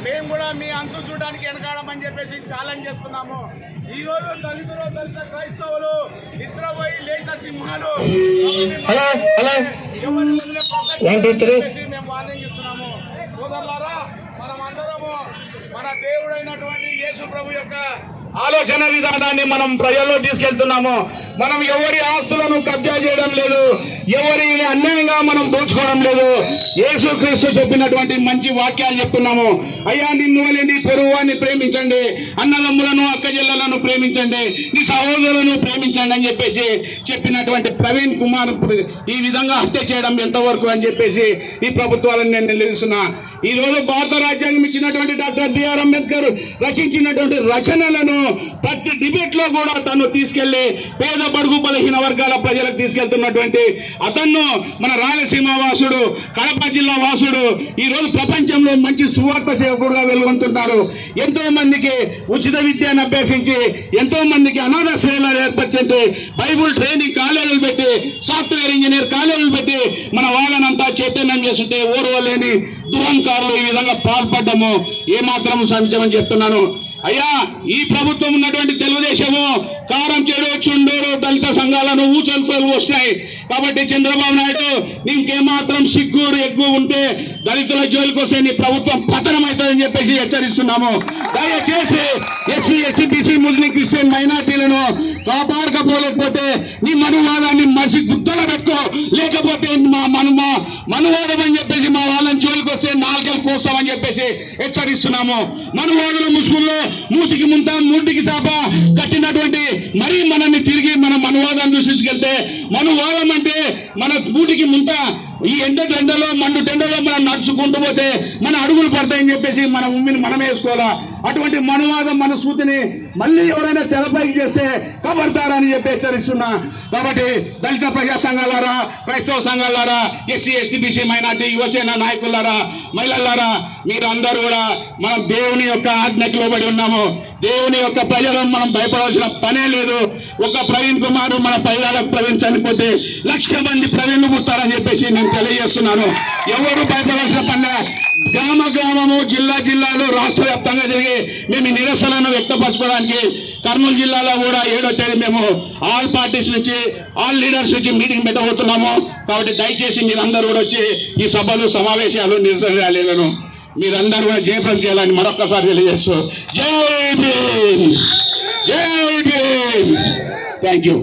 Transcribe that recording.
మేము కూడా మీ అంతు చూడడానికి వెనకాడమని చెప్పేసి ఛాలెంజ్ చేస్తున్నాము. ఈ రోజు దళితులు, దళిత క్రైస్తవులు నిద్రపోయి లేచిన సింహాలు ఎవరిని వదిలే ప్రసక్తి మేము వార్నింగ్ ఇస్తున్నాము. సోదరులారా, మనమందరము మన దేవుడైనటువంటి యేసు ప్రభు యొక్క ఆలోచన విధానాన్ని మనం ప్రజల్లో తీసుకెళ్తున్నాము. మనం ఎవరి ఆస్తులను కబ్జా చేయడం లేదు, ఎవరి అన్యాయంగా మనం దోచుకోవడం లేదు. యేసుక్రీస్తు చెప్పినటువంటి మంచి వాక్యాలు చెప్తున్నాము. అయ్యా, నిన్ను వలె నీ పొరుగువాన్ని ప్రేమించండి, అన్నదమ్ములను అక్కచెల్లెలను ప్రేమించండి, నీ సహోదరులను ప్రేమించండి అని చెప్పేసి చెప్పినటువంటి ప్రవీణ్ కుమార్ ఈ విధంగా హత్య చేయడం ఎంతవరకు అని చెప్పేసి ఈ ప్రభుత్వాలను నేను నిలదీస్తున్నా. ఈ రోజు భారత రాజ్యాంగం ఇచ్చినటువంటి డాక్టర్ బిఆర్ అంబేద్కర్ రచించినటువంటి రచనలను ప్రతి డిబేట్ లో కూడా తను తీసుకెళ్లి పేద బడుగు బలహీన వర్గాల ప్రజలకు తీసుకెళ్తున్నటువంటి అతను మన రాయలసీమ వాసుడు, కడప జిల్లా వాసుడు ఈ రోజు ప్రపంచంలో మంచి సువార్త సేవకుడుగా వెలుగొంటున్నారు. ఎంతో మందికి ఉచిత విద్యను అభ్యసించి, ఎంతో మందికి అనాథాశ్రయాలు ఏర్పరిచి, బైబుల్ ట్రైనింగ్ కాలేజీలు పెట్టి, సాఫ్ట్వేర్ ఇంజనీర్ కాలేజీలు పెట్టి మన వాళ్ళనంతా చైతన్యం చేస్తుంటే ఓర్వలేని దురంకారులు ఈ విధంగా పాల్పడ్డము ఏమాత్రం సంచమని చెప్తున్నాను. అయ్యా, ఈ ప్రభుత్వం ఉన్నటువంటి తెలుగుదేశము కారం చెడు చుండూరు దళిత సంఘాలను ఊచలు వస్తాయి. కాబట్టి చంద్రబాబు నాయుడు నీకేమాత్రం సిగ్గుడు ఎక్కువ ఉంటే దళితుల జోలికి వస్తే నీ ప్రభుత్వం పతనం అవుతుందని చెప్పేసి హెచ్చరిస్తున్నాము. దయచేసి ఎస్సీ, ఎస్టీ, బీసీ, ముస్లిం, క్రిస్టియన్ మైనార్టీలను కాపాడకపోలేకపోతే నీ మనువాదాన్ని మనిషి గుర్తులో పెట్టుకో, లేకపోతే మనువాదం అని చెప్పేసి మా వాళ్ళని జోలికి వస్తే నాలుగేళ్ళు కోస్తామని చెప్పేసి హెచ్చరిస్తున్నాము. మనువాదుల ముసుగుల్లో మూతికి ముంత మూటికి చాప కట్టినటువంటి మరీ మనల్ని తిరిగి మన మనువాదాన్ని దృష్టించుకెళ్తే, మనువాదం అంటే మన మూటికి ముంత ఈ ఎండలో మండు టెండలో మనం నడుచుకుంటూ పోతే మన అడుగులు పడతాయని చెప్పేసి మన ఉమ్మిని మనం వేసుకోవాలా. అటువంటి మనువాదం మనస్ఫూర్తిని మళ్ళీ ఎవరైనా తెరపైకి చేస్తే కబడతారని చెప్పి హెచ్చరిస్తున్నా. కాబట్టి దళిత ప్రజా సంఘాలారా, క్రైస్తవ సంఘాలారా, SC, ST, BC, minority, Yuvasena నాయకులారా, మహిళలారా, మీరు అందరూ కూడా మనం దేవుని యొక్క ఆజ్ఞకి లోబడి ఉన్నాము. దేవుని యొక్క ప్రజలను మనం భయపడవలసిన పనే లేదు. ఒక ప్రవీణ్ కుమార్ మన పైలాలకు ప్రవీణ్ చనిపోతే 1,00,000 మంది ప్రవీణ్లు పుట్టారని చెప్పేసి నేను తెలియజేస్తున్నాను. ఎవరు భయపడాల్సిన పనిలే. గ్రామము, జిల్లాలు రాష్ట్ర వ్యాప్తంగా తిరిగి మేము ఈ నిరసనను వ్యక్తపరచుకోవడానికి కర్నూలు జిల్లాలో కూడా 7వ తేదీ మేము ఆల్ పార్టీస్ నుంచి, ఆల్ లీడర్స్ నుంచి మీటింగ్ పెట్టబోతున్నాము. కాబట్టి దయచేసి మీరందరూ కూడా వచ్చి ఈ సభలు, సమావేశాలు, నిరసన ర్యాలీలను మీరందరూ కూడా జయప్రదం చేయాలని మరొక్కసారి తెలియజేస్తూ జై భీమ్, జై భీమ్. Thank you.